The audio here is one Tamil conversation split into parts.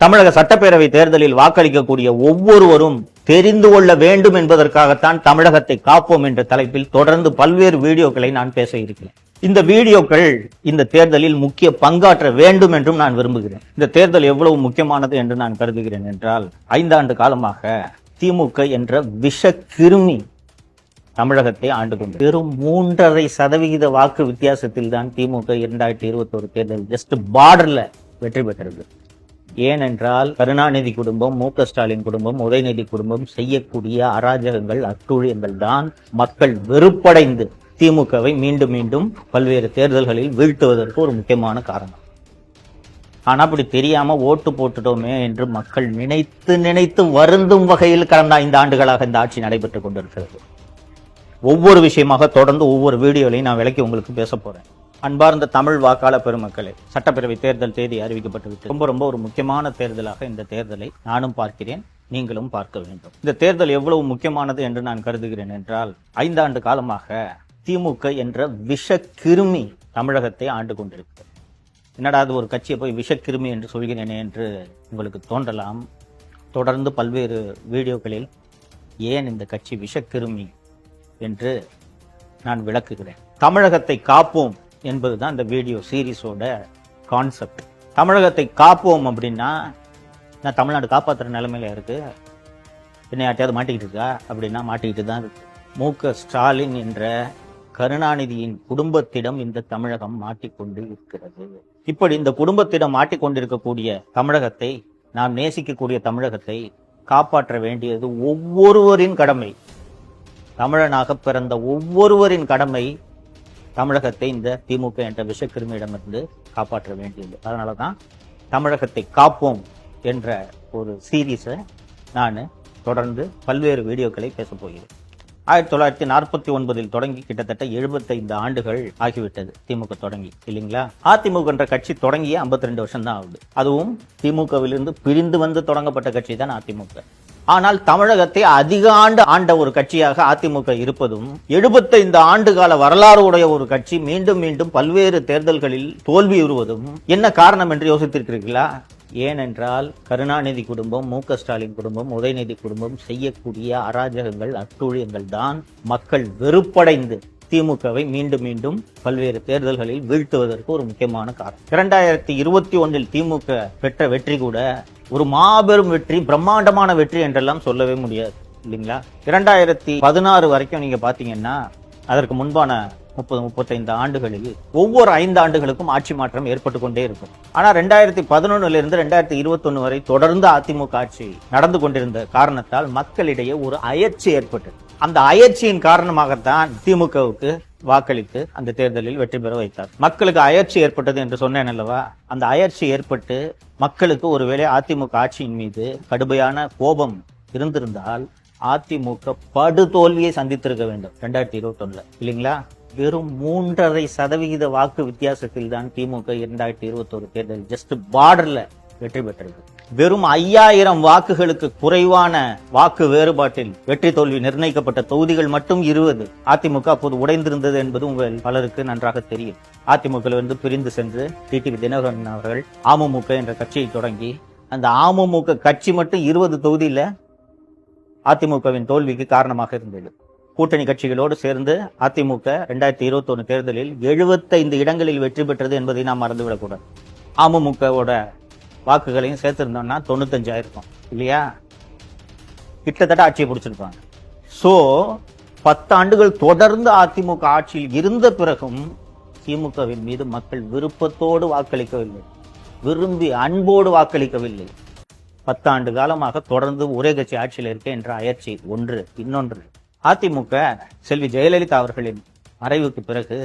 தமிழக சட்டப்பேரவை தேர்தலில் வாக்களிக்கக்கூடிய ஒவ்வொருவரும் தெரிந்து கொள்ள வேண்டும் என்பதற்காகத்தான் தமிழகத்தை காப்போம் என்ற தலைப்பில் தொடர்ந்து பல்வேறு வீடியோக்களை நான் பேச இருக்கிறேன். இந்த வீடியோக்கள் இந்த தேர்தலில் முக்கிய பங்காற்ற வேண்டும் என்றும் நான் விரும்புகிறேன். இந்த தேர்தல் எவ்வளவு முக்கியமானது என்று நான் கருதுகிறேன் என்றால், 5 ஆண்டு காலமாக திமுக என்ற விஷ கிருமி தமிழகத்தை ஆண்டு கொண்டு வெறும் 3.5% வாக்கு வித்தியாசத்தில் தான் திமுக 2021 தேர்தல் ஜஸ்ட் பார்டர்ல வெற்றி பெற்றது. ஏனென்றால் கருணாநிதி குடும்பம், மு.க. ஸ்டாலின் குடும்பம், உதயநிதி குடும்பம் செய்யக்கூடிய அராஜகங்கள், அட்டூழியங்கள் தான் மக்கள் வெறுப்படைந்து திமுகவை மீண்டும் மீண்டும் பல்வேறு தேர்தல்களில் வீழ்த்துவதற்கு ஒரு முக்கியமான காரணம். ஆனா அப்படி தெரியாம ஓட்டு போட்டுட்டோமே என்று மக்கள் நினைத்து வருந்தும் வகையில் கடந்த 5 ஆண்டுகளாக இந்த ஆட்சி நடைபெற்றுக் கொண்டிருக்கிறது. ஒவ்வொரு விஷயமாக தொடர்ந்து ஒவ்வொரு வீடியோலையும் நான் விளக்கி உங்களுக்கு பேச போறேன். அன்பார்ந்த தமிழ் வாக்காளர் பெருமக்களே, சட்டப்பேரவை தேர்தல் தேதி அறிவிக்கப்பட்டுவிட்டு ரொம்ப ஒரு முக்கியமான தேர்தலாக இந்த தேர்தலை நானும் பார்க்கிறேன், நீங்களும் பார்க்க வேண்டும். இந்த தேர்தல் எவ்வளவு முக்கியமானது என்று நான் கருதுகிறேன் என்றால், 5 ஆண்டு காலமாக திமுக என்ற விஷ கிருமி தமிழகத்தை ஆண்டு கொண்டிருக்கிறது. என்னடா அது, ஒரு கட்சியை போய் விஷக்கிருமி என்று சொல்கிறேனே என்று உங்களுக்கு தோன்றலாம். தொடர்ந்து பல்வேறு வீடியோக்களில் ஏன் இந்த கட்சி விஷக்கிருமி என்று நான் விளக்குகிறேன். தமிழகத்தை காப்போம் என்பதுதான் இந்த வீடியோ சீரீஸோட கான்செப்ட். தமிழகத்தை காப்போம் அப்படின்னா, நான் தமிழ்நாடு காப்பாற்றுற நிலைமையில இருக்கு, என்ன யார்ட்டையாவது மாட்டிக்கிட்டு இருக்கா அப்படின்னா மாட்டிக்கிட்டு தான் இருக்கு. மு.க. ஸ்டாலின் என்ற கருணாநிதியின் குடும்பத்திடம் இந்த தமிழகம் மாட்டிக்கொண்டு இருக்கிறது. இப்படி இந்த குடும்பத்திடம் மாட்டிக்கொண்டிருக்கக்கூடிய தமிழகத்தை, நாம் நேசிக்கக்கூடிய தமிழகத்தை காப்பாற்ற வேண்டியது ஒவ்வொருவரின் கடமை. தமிழனாக பிறந்த ஒவ்வொருவரின் கடமை தமிழகத்தை இந்த திமுக என்ற விஷக்கிருமியிடமிருந்து காப்பாற்ற வேண்டியது. அதனாலதான் தமிழகத்தை காப்போம் என்ற ஒரு சீரீஸை நான் தொடர்ந்து பல்வேறு வீடியோக்களை பேச போகிறேன். 1949 தொடங்கி கிட்டத்தட்ட 75 ஆண்டுகள் ஆகிவிட்டது திமுக தொடங்கி, இல்லைங்களா? அதிமுக என்ற கட்சி தொடங்கிய 52 வருஷம் தான் ஆகுது. அதுவும் திமுகவிலிருந்து பிரிந்து வந்து தொடங்கப்பட்ட கட்சி தான் அதிமுக. ஆனால் தமிழகத்தை அதிக ஆண்டு ஆண்ட ஒரு கட்சியாக அதிமுக இருப்பதும், 75 ஆண்டு கால வரலாறு உடைய ஒரு கட்சி மீண்டும் மீண்டும் பல்வேறு தேர்தல்களில் தோல்வியுறுவதும் என்ன காரணம் என்று யோசித்திருக்கிறீர்களா? ஏனென்றால் கருணாநிதி குடும்பம், மு.க. ஸ்டாலின் குடும்பம், உதயநிதி குடும்பம் செய்யக்கூடிய அராஜகங்கள், அட்டூழியங்கள் தான் மக்கள் வெறுப்படைந்து திமுகவை மீண்டும் மீண்டும் பல்வேறு தேர்தல்களில் வீழ்த்துவதற்கு ஒரு முக்கியமான காரணம். 2021 திமுக பெற்ற வெற்றி கூட ஒரு மாபெரும் வெற்றி, பிரம்மாண்டமான வெற்றி என்றெல்லாம் சொல்லவே முடியாது, இல்லைங்களா? 2016 வரைக்கும் நீங்க பாத்தீங்கன்னா, அதற்கு முன்பான 30-35 ஆண்டுகளில் ஒவ்வொரு 5 ஆண்டுகளுக்கும் ஆட்சி மாற்றம் ஏற்பட்டு கொண்டே இருக்கும். ஆனா 2011 இருந்து 2021 வரை தொடர்ந்து அதிமுக ஆட்சி நடந்து கொண்டிருந்த காரணத்தால் மக்களிடையே ஒரு அயற்சி ஏற்பட்டது. அந்த அயற்சியின் காரணமாகத்தான் திமுகவுக்கு வாக்களித்து அந்த தேர்தலில் வெற்றி பெற வைத்தார். மக்களுக்கு அயற்சி ஏற்பட்டது என்று சொன்னேன் அல்லவா? அந்த அயற்சி ஏற்பட்டு மக்களுக்கு ஒருவேளை அதிமுக ஆட்சியின் மீது கடுமையான கோபம் இருந்திருந்தால் அதிமுக படுதோல்வியை சந்தித்திருக்க வேண்டும் 2021, இல்லைங்களா? வெறும் 3.5% வாக்கு வித்தியாசத்தில் தான் திமுக 2021 தேர்தல் ஜஸ்ட் பார்டர்ல வெற்றி பெற்றது. வெறும் 5000 வாக்குகளுக்கு குறைவான வாக்கு வேறுபாட்டில் வெற்றி தோல்வி நிர்ணயிக்கப்பட்ட தொகுதிகள் மட்டும் 20. அதிமுக அப்போது உடைந்திருந்தது என்பது உங்கள் பலருக்கு நன்றாக தெரியும். அதிமுகவிலிருந்து பிரிந்து சென்று டிடிவி தினகரன் அவர்கள் அமமுக என்ற கட்சியை தொடங்கி, அந்த அமமுக கட்சி மட்டும் 20 தொகுதியில அதிமுகவின் தோல்விக்கு காரணமாக இருந்தது. கூட்டணி கட்சிகளோடு சேர்ந்து அதிமுக 2021 தேர்தலில் 75 இடங்களில் வெற்றி பெற்றது என்பதை நாம் மறந்துவிடக்கூடாது. அமமுகவோட வாக்குகளையும் சேர்த்திருந்தோம்னா 95 இருக்கும், இல்லையா? கிட்டத்தட்ட ஆட்சியை பிடிச்சிருப்பாங்க. சோ 10 ஆண்டுகள் தொடர்ந்து அதிமுக ஆட்சியில் இருந்த பிறகும் திமுகவின் மீது மக்கள் விருப்பத்தோடு வாக்களிக்கவில்லை, விரும்பி அன்போடு வாக்களிக்கவில்லை. 10 ஆண்டு காலமாக தொடர்ந்து ஒரே கட்சி ஆட்சியில் இருக்க என்ற அயற்சி ஒன்று. இன்னொன்று, அதிமுக செல்வி ஜெயலலிதா அவர்களின் மறைவுக்கு பிறகு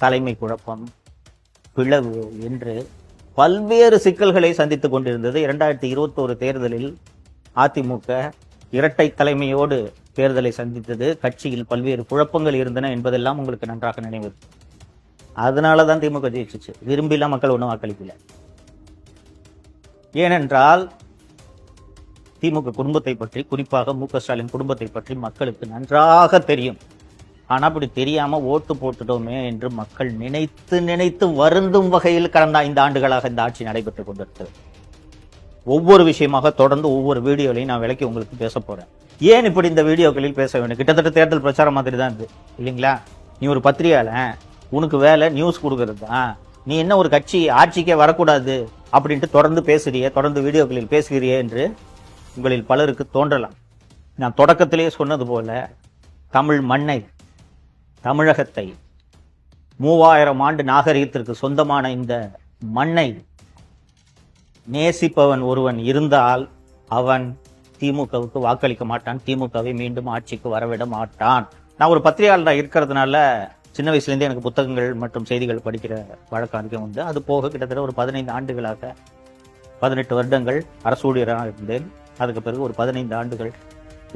தலைமை குழப்பம், பிளவு என்று பல்வேறு சிக்கல்களை சந்தித்துக் கொண்டிருந்தது. 2021 தேர்தலில் அதிமுக இரட்டை தலைமையோடு தேர்தலை சந்தித்தது. கட்சியில் பல்வேறு குழப்பங்கள் இருந்தன என்பதெல்லாம் உங்களுக்கு நன்றாக நினைவு. அதனாலதான் திமுக ஜெயிச்சிச்சு. விரும்பிலாம் மக்கள் ஒன்றும் வாக்களிக்கல. ஏனென்றால் திமுக குடும்பத்தை பற்றி, குறிப்பாக மு.க. ஸ்டாலின் குடும்பத்தை பற்றி மக்களுக்கு நன்றாக தெரியும். ஆனா அப்படி தெரியாம ஓட்டு போட்டுட்டோமே என்று மக்கள் நினைத்து வருந்தும் வகையில் கடந்த 5 ஆண்டுகளாக இந்த ஆட்சி நடைபெற்றுக் கொண்டிருக்கிறது. ஒவ்வொரு விஷயமாக தொடர்ந்து ஒவ்வொரு வீடியோலையும் நான் விளக்கி உங்களுக்கு பேச போறேன். ஏன் இப்படி இந்த வீடியோக்களில் பேச வேண்டும்? கிட்டத்தட்ட தேர்தல் பிரச்சாரம் மாதிரி தான் இருக்கு இல்லைங்களா? நீ ஒரு பத்திரிகையாளன், உனக்கு வேலை நியூஸ் கொடுக்கறது தான். நீ என்ன ஒரு கட்சி ஆட்சிக்கே வரக்கூடாது அப்படின்ட்டு தொடர்ந்து பேசுறியே, தொடர்ந்து வீடியோக்களில் பேசுகிறியே என்று உங்களில் பலருக்கு தோன்றலாம். நான் தொடக்கத்திலேயே சொன்னது போல தமிழ் மண்ணை, தமிழகத்தை, 3000 ஆண்டு நாகரிகத்திற்கு சொந்தமான இந்த மண்ணை நேசிப்பவன் ஒருவன் இருந்தால் அவன் திமுகவுக்கு வாக்களிக்க மாட்டான், திமுகவை மீண்டும் ஆட்சிக்கு வரவிட மாட்டான். நான் ஒரு பத்திரிகையாளராக இருக்கிறதுனால சின்ன வயசுலேருந்தே எனக்கு புத்தகங்கள் மற்றும் செய்திகள் படிக்கிற வழக்கம் அதிகம் உண்டு. அது போக கிட்டத்தட்ட ஒரு 15 ஆண்டுகளாக 18 வருடங்கள் அரசு ஊழியராக இருந்தேன். அதுக்கு பிறகு ஒரு 15 ஆண்டுகள்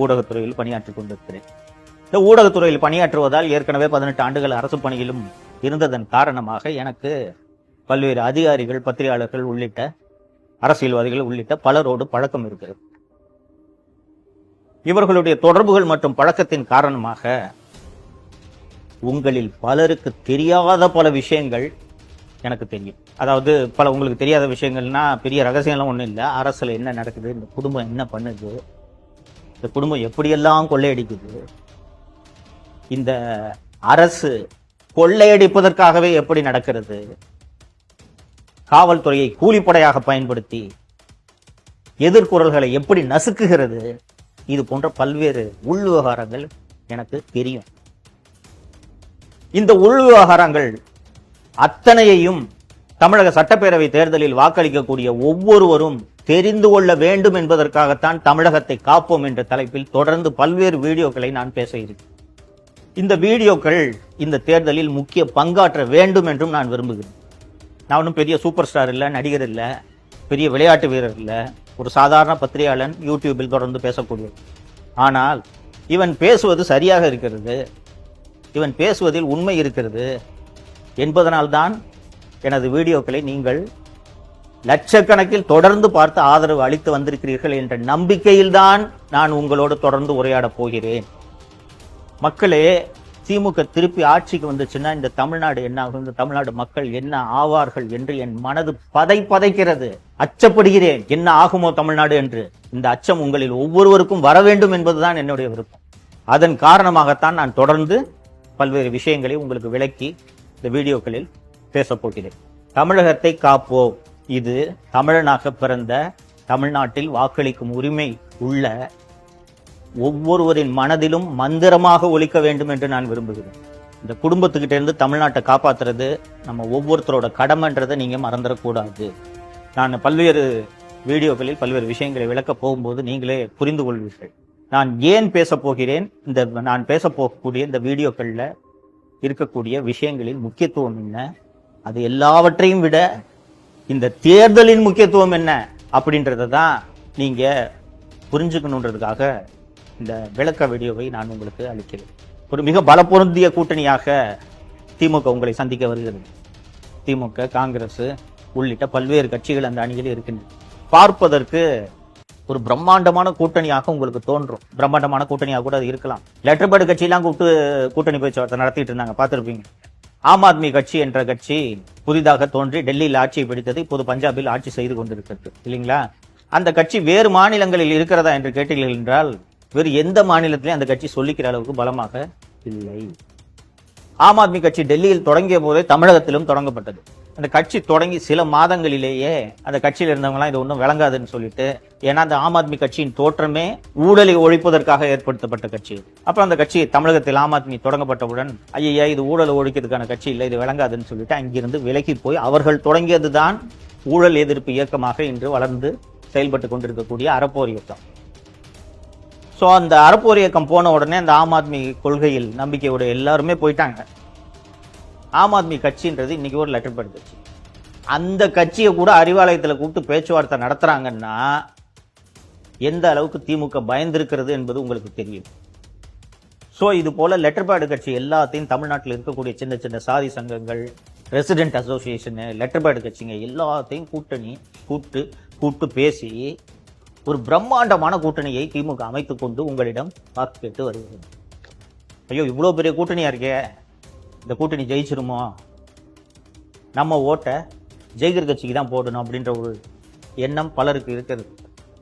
ஊடகத்துறையில் பணியாற்றி கொண்டிருக்கிறேன். இந்த ஊடகத்துறையில் பணியாற்றுவதால் ஏற்கனவே 18 ஆண்டுகள் அரசு பணியிலும் இருந்ததன் காரணமாக எனக்கு பல்வேறு அதிகாரிகள், பத்திரிகையாளர்கள் உள்ளிட்ட அரசியல்வாதிகள் உள்ளிட்ட பலரோடு பழக்கம் இருக்கிறது. இவர்களுடைய தொடர்புகள் மற்றும் பழக்கத்தின் காரணமாக உங்களில் பலருக்கு தெரியாத பல விஷயங்கள் எனக்கு தெரியும். அதாவது பல உங்களுக்கு தெரியாத விஷயங்கள்னா பெரிய ரகசியம்லாம் ஒன்றும் இல்லை. அரசில் என்ன நடக்குது, இந்த குடும்பம் என்ன பண்ணுது, இந்த குடும்பம் எப்படியெல்லாம் கொள்ளையடிக்குது, இந்த அரசு கொள்ளையடிப்பதற்காகவே எப்படி நடக்கிறது, காவல்துறையை கூலிப்படையாக பயன்படுத்தி எதிர்குரல்களை எப்படி நசுக்குகிறது, இது போன்ற பல்வேறு உள் விவகாரங்கள் எனக்கு தெரியும். இந்த உள் விவகாரங்கள் அத்தனையையும் தமிழக சட்டப்பேரவை தேர்தலில் வாக்களிக்கக்கூடிய ஒவ்வொருவரும் தெரிந்து கொள்ள வேண்டும் என்பதற்காகத்தான் தமிழகத்தை காப்போம் என்ற தலைப்பில் தொடர்ந்து பல்வேறு வீடியோக்களை நான் பேச இருக்கிறேன். இந்த வீடியோக்கள் இந்த தேர்தலில் முக்கிய பங்காற்ற வேண்டும் என்றும் நான் விரும்புகிறேன். நான் ஒன்றும் பெரிய சூப்பர் ஸ்டார் இல்லை, நடிகர் இல்லை, பெரிய விளையாட்டு வீரர் இல்லை, ஒரு சாதாரண பத்திரிகையாளன், யூடியூபில் தொடர்ந்து பேசக்கூடியது. ஆனால் இவன் பேசுவது சரியாக இருக்கிறது, இவன் பேசுவதில் உண்மை இருக்கிறது என்பதனால்தான் எனது வீடியோக்களை நீங்கள் லட்சக்கணக்கில் தொடர்ந்து பார்த்து ஆதரவு அளித்து வந்திருக்கிறீர்கள் என்ற நம்பிக்கையில்தான் நான் உங்களோடு தொடர்ந்து உரையாடப் போகிறேன். மக்களே, திமுக திருப்பி ஆட்சிக்கு வந்துச்சுன்னா இந்த தமிழ்நாடு என்ன ஆகும், இந்த தமிழ்நாடு மக்கள் என்ன ஆவார்கள் என்று என் மனது பதைக்கிறது. அச்சப்படுகிறேன், என்ன ஆகுமோ தமிழ்நாடு என்று. இந்த அச்சம் உங்களில் ஒவ்வொருவருக்கும் வர வேண்டும் என்பதுதான் என்னுடைய விருப்பம். அதன் காரணமாகத்தான் நான் தொடர்ந்து பல்வேறு விஷயங்களை உங்களுக்கு விளக்கி இந்த வீடியோக்களில் பேசப் போகிறேன். தமிழகத்தை காப்போம். இது தமிழனாக பிறந்த, தமிழ்நாட்டில் வாக்களிக்கும் உரிமை உள்ள ஒவ்வொருவரின் மனதிலும் மந்திரமாக ஒலிக்க வேண்டும் என்று நான் விரும்புகிறேன். இந்த குடும்பத்துக்கிட்ட இருந்து தமிழ்நாட்டை காப்பாற்றுறது நம்ம ஒவ்வொருத்தரோட கடமைன்றதை நீங்க மறந்துடக்கூடாது. நான் பல்வேறு வீடியோக்களில் பல்வேறு விஷயங்களை விளக்க போகும்போது நீங்களே புரிந்து கொள்வீர்கள் நான் ஏன் பேச போகிறேன். நான் பேச போகக்கூடிய இந்த வீடியோக்கள்ல இருக்கக்கூடிய விஷயங்களின் முக்கியத்துவம் என்ன, அது எல்லாவற்றையும் விட இந்த தேர்தலின் முக்கியத்துவம் என்ன அப்படின்றத தான் நீங்க புரிஞ்சுக்கணுன்றதுக்காக இந்த விளக்க வீடியோவை நான் உங்களுக்கு அளிக்கிறேன். ஒரு மிக பலப்பொருந்திய கூட்டணியாக திமுக உங்களை சந்திக்க வருகிறது. திமுக, காங்கிரஸ் உள்ளிட்ட பல்வேறு கட்சிகள் அந்த அணியில் இருக்கின்றன. பார்ப்பதற்கு ஒரு பிரம்மாண்டமான கூட்டணியாக உங்களுக்கு தோன்றும். பிரம்மாண்டமான கூட்டணியாக கூட அது இருக்கலாம். லெட்டர் பேட் கட்சியெல்லாம் கூப்பிட்டு கூட்டணி பேச்சுவார்த்தை நடத்திட்டு இருந்தாங்க, பார்த்திருப்பீங்க. ஆம் ஆத்மி கட்சி என்ற கட்சி புதிதாக தோன்றி டெல்லியில் ஆட்சியை பிடித்தது, இப்போது பஞ்சாபில் ஆட்சி செய்து கொண்டிருக்கிறது இல்லைங்களா? அந்த கட்சி வேறு மாநிலங்களில் இருக்கிறதா என்று கேட்டீர்கள் என்றால் வேறு எந்த மாநிலத்திலையும் அந்த கட்சி சொல்லிக்கிற அளவுக்கு பலமாக இல்லை. ஆம் ஆத்மி கட்சி டெல்லியில் தொடங்கிய போதே தமிழகத்திலும் தொடங்கப்பட்டது. அந்த கட்சி தொடங்கி சில மாதங்களிலேயே அந்த கட்சியில் இருந்தவங்களாம் இது ஒன்றும் விளங்காதுன்னு சொல்லிட்டு, ஏன்னா அந்த ஆம் ஆத்மி கட்சியின் தோற்றமே ஊழலை ஒழிப்பதற்காக ஏற்படுத்தப்பட்ட கட்சி. அப்புறம் அந்த கட்சி தமிழகத்தில் ஆம் ஆத்மி தொடங்கப்பட்டவுடன் ஐயா இது ஊழலை ஒழிக்கிறதுக்கான கட்சி இல்லை, இது விளங்காதுன்னு சொல்லிட்டு அங்கிருந்து விலகி போய் அவர்கள் தொடங்கியதுதான் ஊழல் எதிர்ப்பு இயக்கமாக இன்று வளர்ந்து செயல்பட்டு கொண்டிருக்கக்கூடிய அறப்போர் இயக்கம். ஸோ அந்த அறப்போர் இயக்கம் போன உடனே அந்த ஆம் ஆத்மி கொள்கையில் நம்பிக்கையோட எல்லாருமே போயிட்டாங்க. ஆம் ஆத்மி கட்சின்றது இன்னைக்கு ஒரு லெட்டர் பேட் கட்சி. அந்த கட்சியை கூட அறிவாலயத்தில் கூப்பிட்டு பேச்சுவார்த்தை நடத்துறாங்கன்னா எந்த அளவுக்கு திமுக பயந்திருக்கிறது என்பது உங்களுக்கு தெரியும். ஸோ இது போல லெட்டர் பேட் கட்சி எல்லாத்தையும் தமிழ்நாட்டில் இருக்கக்கூடிய சின்ன சின்ன சாதி சங்கங்கள், ரெசிடென்ட் அசோசியேஷனு, லெட்டர் பேட் கட்சிங்க எல்லாத்தையும் கூப்பிட்டு பேசி ஒரு பிரம்மாண்டமான கூட்டணியை திமுக அமைத்துக் கொண்டு உங்களிடம் வாக்கு கேட்டு வருகிறது. ஐயோ இவ்வளோ பெரிய கூட்டணியா இருக்கே, இந்த கூட்டணி ஜெயிச்சிருமோ, நம்ம ஓட்டை ஜெயிக்கிற கட்சிக்கு தான் போடணும் அப்படின்ற ஒரு எண்ணம் பலருக்கு இருக்கிறது.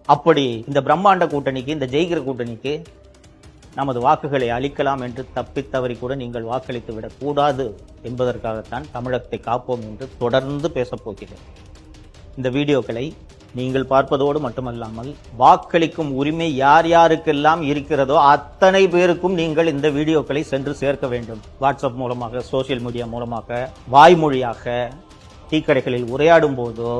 அப்படி இந்த பிரம்மாண்ட கூட்டணிக்கு, இந்த ஜெயிக்கிற கூட்டணிக்கு நமது வாக்குகளை அளிக்கலாம் என்று தப்பித்தவறி கூட நீங்கள் வாக்களித்து விடக்கூடாது என்பதற்காகத்தான் தமிழகத்தை காப்போம் என்று தொடர்ந்து பேசப்போகிறேன். இந்த வீடியோக்களை நீங்கள் பார்ப்பதோடு மட்டுமல்லாமல் வாக்களிக்கும் உரிமை யார் யாருக்கெல்லாம் இருக்கிறதோ அத்தனை பேருக்கும் நீங்கள் இந்த வீடியோக்களை சென்று சேர்க்க வேண்டும். வாட்ஸ்அப் மூலமாக, சோசியல் மீடியா மூலமாக, வாய்மொழியாக, டீக்கடைகளில் உரையாடும் போதோ,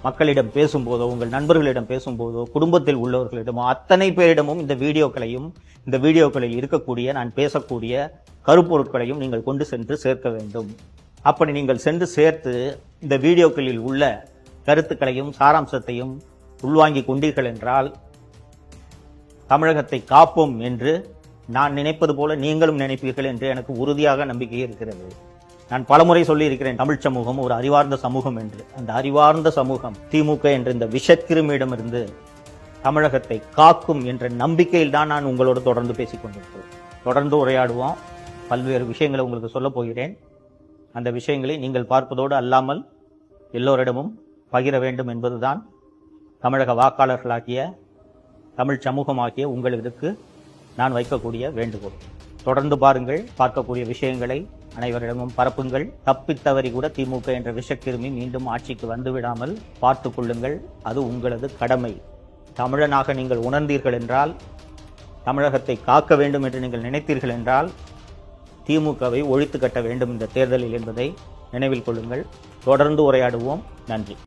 மக்களிடம் பேசும்போதோ, உங்கள் நண்பர்களிடம் பேசும்போதோ, குடும்பத்தில் உள்ளவர்களிடமோ அத்தனை பேரிடமும் இந்த வீடியோக்களையும், இந்த வீடியோக்களில் இருக்கக்கூடிய நான் பேசக்கூடிய கருப்பொருட்களையும் நீங்கள் கொண்டு சென்று சேர்க்க வேண்டும். அப்படி நீங்கள் சென்று சேர்த்து இந்த வீடியோக்களில் உள்ள கருத்துக்களையும் சாராம்சத்தையும் உள்வாங்கிக் கொண்டீர்கள் என்றால் தமிழகத்தை காப்போம் என்று நான் நினைப்பது போல நீங்களும் நினைப்பீர்கள் என்று எனக்கு உறுதியாக நம்பிக்கை இருக்கிறது. நான் பலமுறை சொல்லி இருக்கிறேன், தமிழ் சமூகம் ஒரு அறிவார்ந்த சமூகம் என்று. அந்த அறிவார்ந்த சமூகம் திமுக என்ற இந்த விஷக்கிருமியிடமிருந்து தமிழகத்தை காக்கும் என்ற நம்பிக்கையில் தான் நான் உங்களோடு தொடர்ந்து பேசிக் கொண்டிருக்கிறேன். தொடர்ந்து உரையாடுவோம். பல்வேறு விஷயங்களை உங்களுக்கு சொல்ல போகிறேன். அந்த விஷயங்களை நீங்கள் பார்ப்பதோடு அல்லாமல் எல்லோரிடமும் பகிர வேண்டும் என்பதுதான் தமிழக வாக்காளர்களாகிய, தமிழ் சமூகமாகிய உங்களுக்கு நான் வைக்கக்கூடிய வேண்டுகோள். தொடர்ந்து பாருங்கள். பார்க்கக்கூடிய விஷயங்களை அனைவரிடமும் பரப்புங்கள். தப்பித்தவறி கூட திமுக என்ற விஷக்கிருமி மீண்டும் ஆட்சிக்கு வந்துவிடாமல் பார்த்துக் கொள்ளுங்கள். அது உங்களது கடமை. தமிழனாக நீங்கள் உணர்ந்தீர்கள் என்றால், தமிழகத்தை காக்க வேண்டும் என்று நீங்கள் நினைத்தீர்கள் என்றால், திமுகவை ஒழித்து கட்ட வேண்டும் இந்த தேர்தலில் என்பதை நினைவில் கொள்ளுங்கள். தொடர்ந்து உரையாடுவோம். நன்றி.